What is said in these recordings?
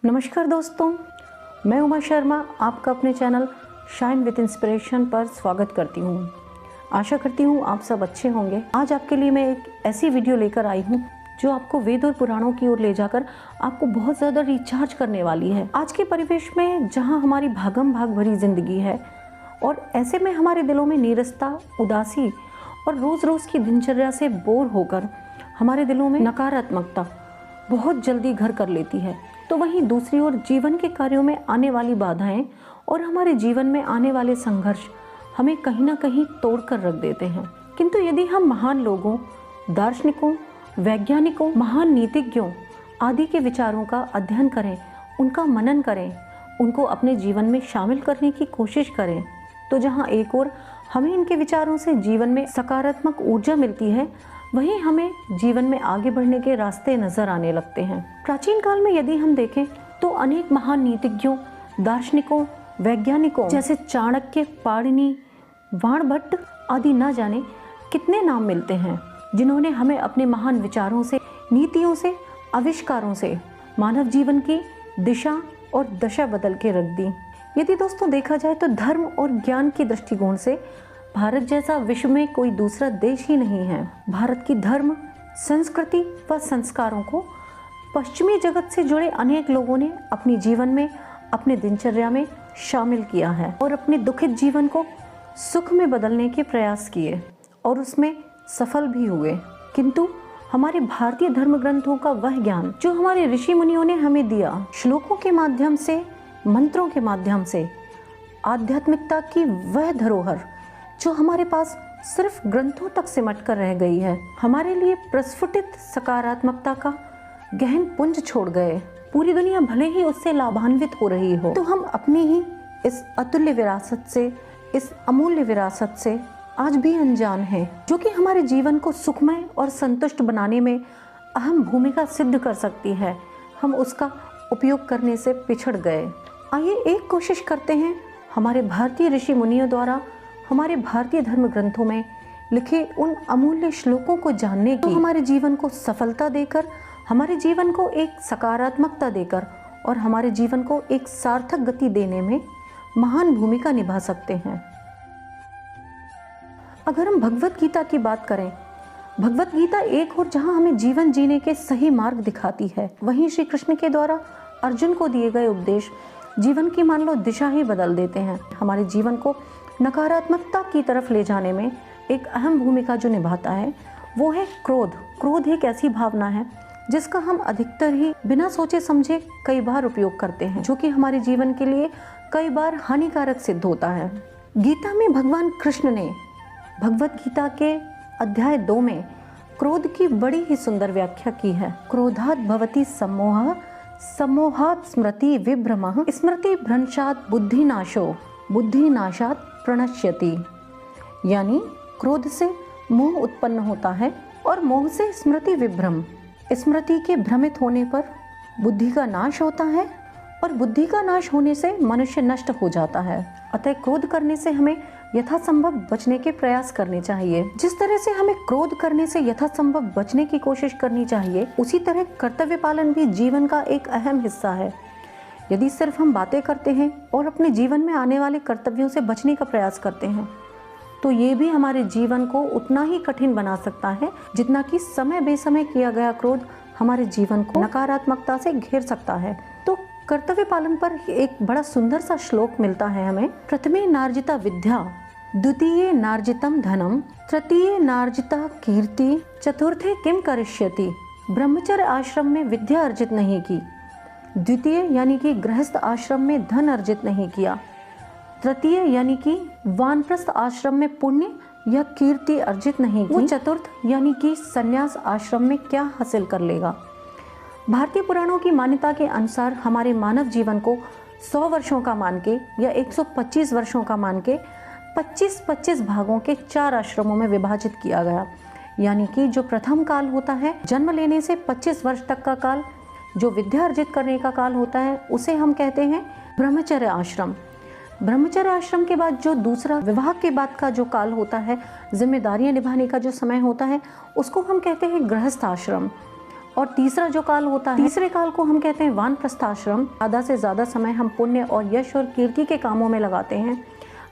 नमस्कार दोस्तों, मैं उमा शर्मा आपका अपने चैनल शाइन विद इंस्पिरेशन पर स्वागत करती हूँ। आशा करती हूँ आप सब अच्छे होंगे। आज आपके लिए मैं एक ऐसी वीडियो लेकर आई हूँ जो आपको वेद और पुराणों की ओर ले जाकर आपको बहुत ज़्यादा रिचार्ज करने वाली है। आज के परिवेश में जहाँ हमारी भागम भाग भरी जिंदगी है और ऐसे में हमारे दिलों में नीरसता, उदासी और रोज़ रोज़ की दिनचर्या से बोर होकर हमारे दिलों में नकारात्मकता बहुत जल्दी घर कर लेती है, तो वहीं दूसरी ओर जीवन के कार्यों में आने वाली बाधाएं और हमारे जीवन में आने वाले संघर्ष हमें कहीं ना कहीं तोड़ कर रख देते हैं। किंतु यदि हम महान लोगों, दार्शनिकों, वैज्ञानिकों, महान नीतिज्ञों आदि के विचारों का अध्ययन करें, उनका मनन करें, उनको अपने जीवन में शामिल करने की कोशिश करें, तो जहाँ एक ओर हमें इनके विचारों से जीवन में सकारात्मक ऊर्जा मिलती है, वहीं हमें जीवन में आगे बढ़ने के रास्ते नजर आने लगते हैं। प्राचीन काल में यदि हम देखें तो अनेक महान नीतिज्ञों, दार्शनिकों, वैज्ञानिकों जैसे चाणक्य, पाणिनि, बाणभट्ट आदि न जाने कितने नाम मिलते हैं, जिन्होंने हमें अपने महान विचारों से, नीतियों से, आविष्कारों से मानव जीवन की दिशा और दशा बदल के रख दी। यदि दोस्तों देखा जाए तो धर्म और ज्ञान के दृष्टिकोण से भारत जैसा विश्व में कोई दूसरा देश ही नहीं है। भारत की धर्म, संस्कृति व संस्कारों को पश्चिमी जगत से जुड़े अनेक लोगों ने अपने जीवन में, अपने दिनचर्या में शामिल किया है और अपने दुखित जीवन को सुख में बदलने के प्रयास किए और उसमें सफल भी हुए। किंतु हमारे भारतीय धर्म ग्रंथों का वह ज्ञान जो हमारे ऋषि मुनियों ने हमें दिया, श्लोकों के माध्यम से, मंत्रों के माध्यम से, आध्यात्मिकता की वह धरोहर जो हमारे पास सिर्फ ग्रंथों तक सिमट कर रह गई है, हमारे लिए प्रस्फुटित सकारात्मकता का गहन पुंज छोड़ गए। पूरी दुनिया भले ही उससे लाभान्वित हो रही हो, तो हम अपनी ही इस अतुल्य विरासत से, इस अमूल्य विरासत से आज भी अनजान हैं, जो कि हमारे जीवन को सुखमय और संतुष्ट बनाने में अहम भूमिका सिद्ध कर सकती है। हम उसका उपयोग करने से पिछड़ गए। आइए एक कोशिश करते हैं हमारे भारतीय ऋषि मुनियों द्वारा हमारे भारतीय धर्म ग्रंथों में लिखे उन अमूल्य श्लोकों को जानने की, हमारे जीवन को सफलता देकर, हमारे जीवन को एक सकारात्मकता देकर और हमारे जीवन को एक सार्थक गति देने में महान भूमिका निभा सकते हैं। अगर हम भगवत गीता की बात करें, भगवत गीता एक और जहां हमें जीवन जीने के सही मार्ग दिखाती है, वहीं श्री कृष्ण के द्वारा अर्जुन को दिए गए उपदेश जीवन की मान लो दिशा ही बदल देते हैं। हमारे जीवन को नकारात्मकता की तरफ ले जाने में एक अहम भूमिका जो निभाता है वो है क्रोध। क्रोध एक ऐसी भावना है जिसका हम अधिकतर ही बिना सोचे समझे कई बार उपयोग करते हैं, जो कि हमारे जीवन के लिए कई बार हानिकारक सिद्ध होता है। गीता में भगवान कृष्ण ने भगवत गीता के अध्याय 2 में क्रोध की बड़ी ही सुंदर व्याख्या की है। क्रोधात् भवति सम्मोहः, सम्मोहात् स्मृति विभ्रमः, स्मृति भ्रंशात् बुद्धिनाशो, बुद्धिनाशात् प्रणश्यति। यानी क्रोध से मोह उत्पन्न होता है और मोह से स्मृति विभ्रम, स्मृति के भ्रमित होने पर बुद्धि का नाश होता है और बुद्धि का नाश होने से मनुष्य नष्ट हो जाता है। अतः क्रोध करने से हमें यथासंभव बचने के प्रयास करने चाहिए। जिस तरह से हमें क्रोध करने से यथासंभव बचने की कोशिश करनी चाहिए, उसी तरह कर्तव्य पालन भी जीवन का एक अहम हिस्सा है। यदि सिर्फ हम बातें करते हैं और अपने जीवन में आने वाले कर्तव्यों से बचने का प्रयास करते हैं, तो ये भी हमारे जीवन को उतना ही कठिन बना सकता है जितना कि समय बेसमय किया गया क्रोध हमारे जीवन को नकारात्मकता से घेर सकता है। तो कर्तव्य पालन पर एक बड़ा सुंदर सा श्लोक मिलता है हमें। प्रथमे नार्जिता विद्या, द्वितीये नार्जितम धनम, तृतीये नार्जिता कीर्ति, चतुर्थे किम करिष्यति। ब्रह्मचर्य आश्रम में विद्या अर्जित नहीं की, द्वितीय यानी कि गृहस्थ आश्रम में धन अर्जित नहीं किया, तृतीय यानी कि वानप्रस्थ आश्रम में पुण्य या कीर्ति अर्जित नहीं की, वो चतुर्थ यानी कि संन्यास आश्रम में क्या हासिल कर लेगा। भारतीय पुराणों की मान्यता के अनुसार हमारे मानव जीवन को 100 वर्षों का मान के या 125 वर्षों का मान के 25-25 भागों के 4 आश्रमों में विभाजित किया गया। यानी कि जो प्रथम काल होता है, जन्म लेने से 25 वर्ष तक का काल, जो विद्या अर्जित करने का काल होता है, उसे हम कहते हैं ब्रह्मचर्य आश्रम। ब्रह्मचर्य आश्रम के बाद जो दूसरा विवाह के बाद का जो काल होता है, जिम्मेदारियां निभाने का जो समय होता है, उसको हम कहते हैं गृहस्थ आश्रम। और तीसरा जो काल होता है, तीसरे काल को हम कहते हैं वानप्रस्थाश्रम। ज़्यादा से ज़्यादा समय हम पुण्य और यश और कीर्ति के कामों में लगाते हैं।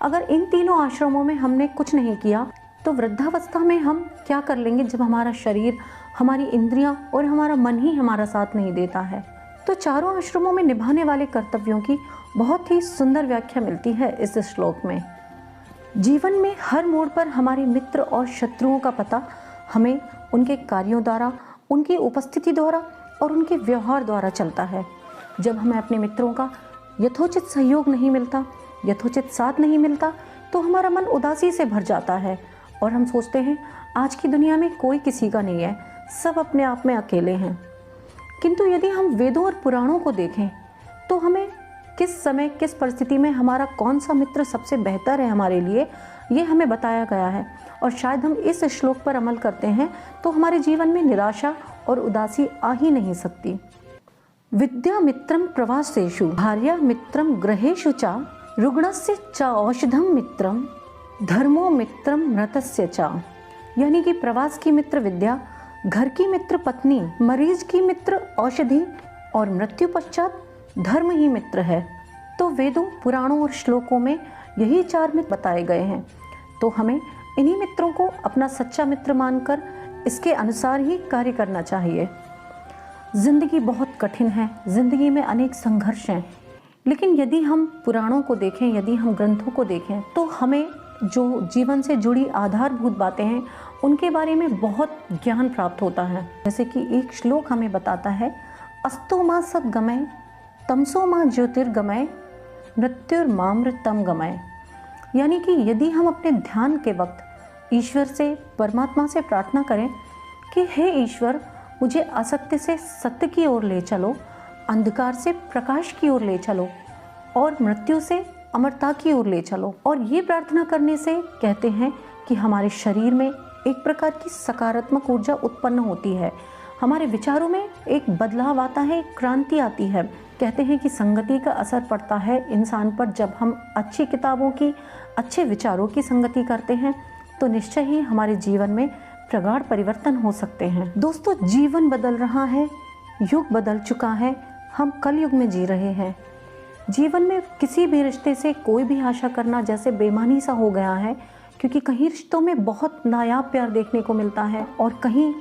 अगर इन तीनों आश्रमों में हमने कुछ नहीं किया तो वृद्धावस्था में हम क्या कर लेंगे, जब हमारा शरीर, हमारी इंद्रियां और हमारा मन ही हमारा साथ नहीं देता है। तो चारों आश्रमों में निभाने वाले कर्तव्यों की बहुत ही सुंदर व्याख्या मिलती है इस श्लोक में। जीवन में हर मोड़ पर हमारे मित्र और शत्रुओं का पता हमें उनके कार्यों द्वारा, उनकी उपस्थिति द्वारा और उनके व्यवहार द्वारा चलता है। जब हमें अपने मित्रों का यथोचित सहयोग नहीं मिलता, यथोचित साथ नहीं मिलता, तो हमारा मन उदासी से भर जाता है और हम सोचते हैं आज की दुनिया में कोई किसी का नहीं है, सब अपने आप में अकेले हैं। किंतु यदि हम वेदों और पुराणों को देखें तो हमें किस समय, किस परिस्थिति में हमारा कौन सा मित्र सबसे बेहतर है हमारे लिए, ये हमें बताया गया है। और शायद हम इस श्लोक पर अमल करते हैं तो हमारे जीवन में निराशा और उदासी आ ही नहीं सकती। विद्या मित्रम प्रवासेषु, भार्या मित्रम गृहेषु च, रुग्णस्य च औषधम मित्रम, धर्मो मित्रम मृतस्य च। यानी कि प्रवास की मित्र विद्या, घर की मित्र पत्नी, मरीज की मित्र औषधि और मृत्यु पश्चात धर्म ही मित्र है। तो वेदों, पुराणों और श्लोकों में यही 4 मित्र बताए गए हैं। तो हमें इन्हीं मित्रों को अपना सच्चा मित्र मानकर इसके अनुसार ही कार्य करना चाहिए। जिंदगी बहुत कठिन है, जिंदगी में अनेक संघर्ष हैं, लेकिन यदि हम पुराणों को देखें, यदि हम ग्रंथों को देखें तो हमें जो जीवन से जुड़ी आधारभूत बातें हैं उनके बारे में बहुत ज्ञान प्राप्त होता है। जैसे कि एक श्लोक हमें बताता है, अस्तो मां सद्गमय, तमसो मां ज्योतिर्गमय, मृत्युर्मामृतम गमय। यानी कि यदि हम अपने ध्यान के वक्त ईश्वर से, परमात्मा से प्रार्थना करें कि हे ईश्वर, मुझे असत्य से सत्य की ओर ले चलो, अंधकार से प्रकाश की ओर ले चलो और मृत्यु से अमरता की ओर ले चलो। और ये प्रार्थना करने से कहते हैं कि हमारे शरीर में एक प्रकार की सकारात्मक ऊर्जा उत्पन्न होती है, हमारे विचारों में एक बदलाव आता है, एक क्रांति आती है। कहते हैं कि संगति का असर पड़ता है इंसान पर। जब हम अच्छी किताबों की, अच्छे विचारों की संगति करते हैं तो निश्चय ही हमारे जीवन में प्रगाढ़ परिवर्तन हो सकते हैं। दोस्तों, जीवन बदल रहा है, युग बदल चुका है, हम कलयुग में जी रहे हैं। जीवन में किसी भी रिश्ते से कोई भी आशा करना जैसे बेईमानी सा हो गया है, क्योंकि कहीं रिश्तों में बहुत नायाब प्यार देखने को मिलता है और कहीं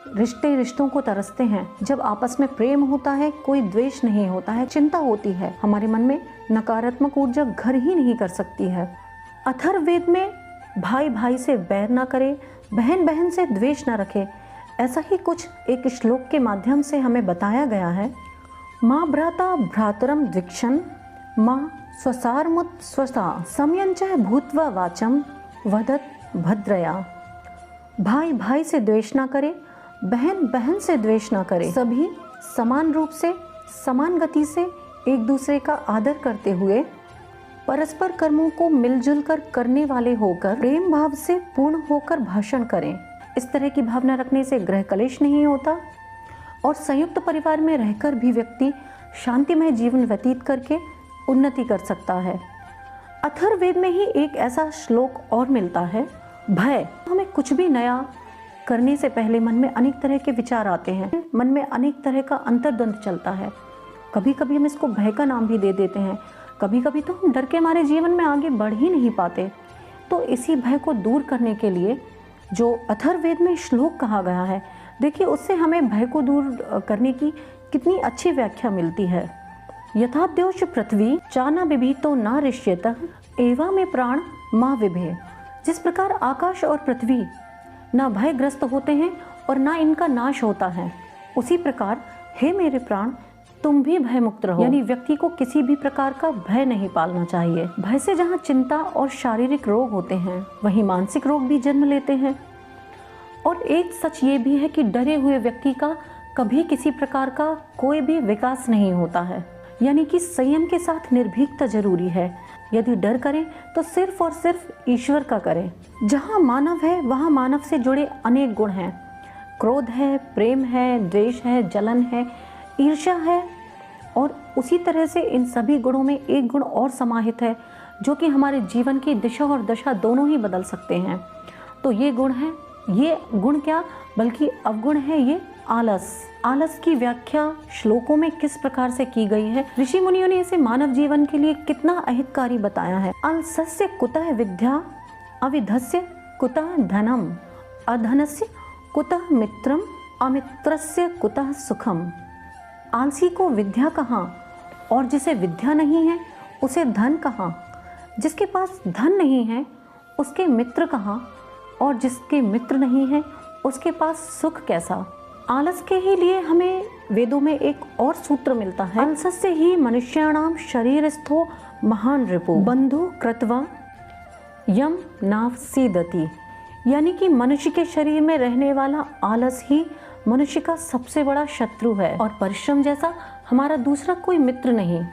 रिश्ते रिश्तों को तरसते हैं। जब आपस में प्रेम होता है, कोई द्वेष नहीं होता है, चिंता होती है, हमारे मन में नकारात्मक ऊर्जा घर ही नहीं कर सकती है। अथर्ववेद में भाई भाई से बैर ना करे, बहन बहन से द्वेष ना रखे, ऐसा ही कुछ एक श्लोक के माध्यम से हमें बताया गया है। माँ भ्राता भ्रातरम द्विक्षण, माँ स्वसारमुत स्वसा, समयंच भूत्वा वाचम वदत भद्रया। भाई भाई से द्वेष ना करे, बहन बहन से द्वेष ना करे, सभी समान रूप से, समान गति से एक दूसरे का आदर करते हुए परस्पर कर्मों को मिलजुल कर करने वाले होकर, प्रेम भाव से पूर्ण होकर भाषण करें। इस तरह की भावना रखने से गृह कलेश नहीं होता और संयुक्त परिवार में रहकर भी व्यक्ति शांतिमय जीवन व्यतीत करके उन्नति कर सकता है। अथर्ववेद में ही एक ऐसा श्लोक और मिलता है, भय। हमें कुछ भी नया करने से पहले मन में अनेक तरह के विचार आते हैं, मन में अनेक तरह का अंतर्द्वंद चलता है। कभी कभी हम इसको भय का नाम भी दे देते हैं, कभी कभी तो हम डर के हमारे जीवन में आगे बढ़ ही नहीं पाते। तो इसी भय को दूर करने के लिए जो अथर्ववेद में श्लोक कहा गया है, देखिए उससे हमें भय को दूर करने की कितनी अच्छी व्याख्या मिलती है। यथाद्योष पृथ्वी चाना बिभीतो ना ऋष्यत, एवा में प्राण माँ विभे। जिस प्रकार आकाश और पृथ्वी ना भयग्रस्त होते हैं और ना इनका नाश होता है, उसी प्रकार हे मेरे प्राण, तुम भी भय मुक्त रहो। यानी व्यक्ति को किसी भी प्रकार का भय नहीं पालना चाहिए। भय से जहाँ चिंता और शारीरिक रोग होते हैं, वहीं मानसिक रोग भी जन्म लेते हैं। और एक सच ये भी है कि डरे हुए व्यक्ति का कभी किसी प्रकार का कोई भी विकास नहीं होता है। यानी कि संयम के साथ निर्भीकता जरूरी है। यदि डर करें तो सिर्फ और सिर्फ ईश्वर का करें। जहाँ मानव है वहाँ मानव से जुड़े अनेक गुण हैं। क्रोध है, प्रेम है, द्वेष है, जलन है, ईर्ष्या है। और उसी तरह से इन सभी गुणों में एक गुण और समाहित है जो कि हमारे जीवन की दिशा और दशा दोनों ही बदल सकते हैं। तो ये गुण है, ये गुण क्या बल्कि अवगुण है, ये आलस। आलस की व्याख्या श्लोकों में किस प्रकार से की गई है, ऋषि मुनियों ने इसे मानव जीवन के लिए कितना अहितकारी बताया है। आलसस्य कुतः विद्या, अविधस्य कुतः धनम, अधनस्य कुतः मित्रम, अमित्रस्य कुतः सुखम। आलसी को विद्या कहाँ, और जिसे विद्या नहीं है उसे धन कहाँ। जिसके पास धन नहीं है उसके मित्र कहाँ, और जिसके मित्र नहीं है उसके पास सुख कैसा। आलस के ही लिए हमें वेदों में एक और सूत्र मिलता है, आलसस्य ही मनुष्याणाम शरीरस्थो महान रिपु बंधु कृत्वा यम नाव सीदति। यानी कि मनुष्य के शरीर में रहने वाला आलस ही मनुष्य का सबसे बड़ा शत्रु है, और परिश्रम जैसा हमारा दूसरा कोई मित्र नहीं।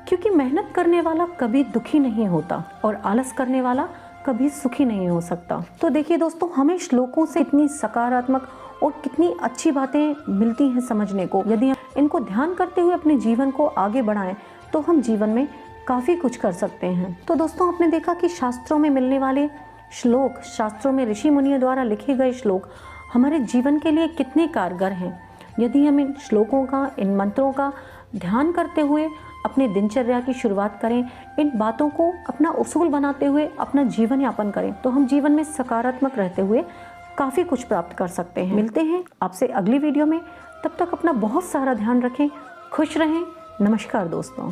क्योंकि मेहनत करने वाला कभी दुखी नहीं होता और आलस करने वाला कभी सुखी नहीं हो सकता। तो देखिए दोस्तों, हमें श्लोकों से इतनी सकारात्मक और कितनी अच्छी बातें मिलती हैं समझने को। यदि हम इनको ध्यान करते हुए अपने जीवन को आगे बढ़ाएं तो हम जीवन में काफ़ी कुछ कर सकते हैं। तो दोस्तों, आपने देखा कि शास्त्रों में मिलने वाले श्लोक, शास्त्रों में ऋषि मुनियों द्वारा लिखे गए श्लोक हमारे जीवन के लिए कितने कारगर हैं। यदि हम इन श्लोकों का, इन मंत्रों का ध्यान करते हुए अपने दिनचर्या की शुरुआत करें, इन बातों को अपना उसूल बनाते हुए अपना जीवन यापन करें, तो हम जीवन में सकारात्मक रहते हुए काफ़ी कुछ प्राप्त कर सकते हैं। मिलते हैं आपसे अगली वीडियो में, तब तक अपना बहुत सारा ध्यान रखें, खुश रहें। नमस्कार दोस्तों।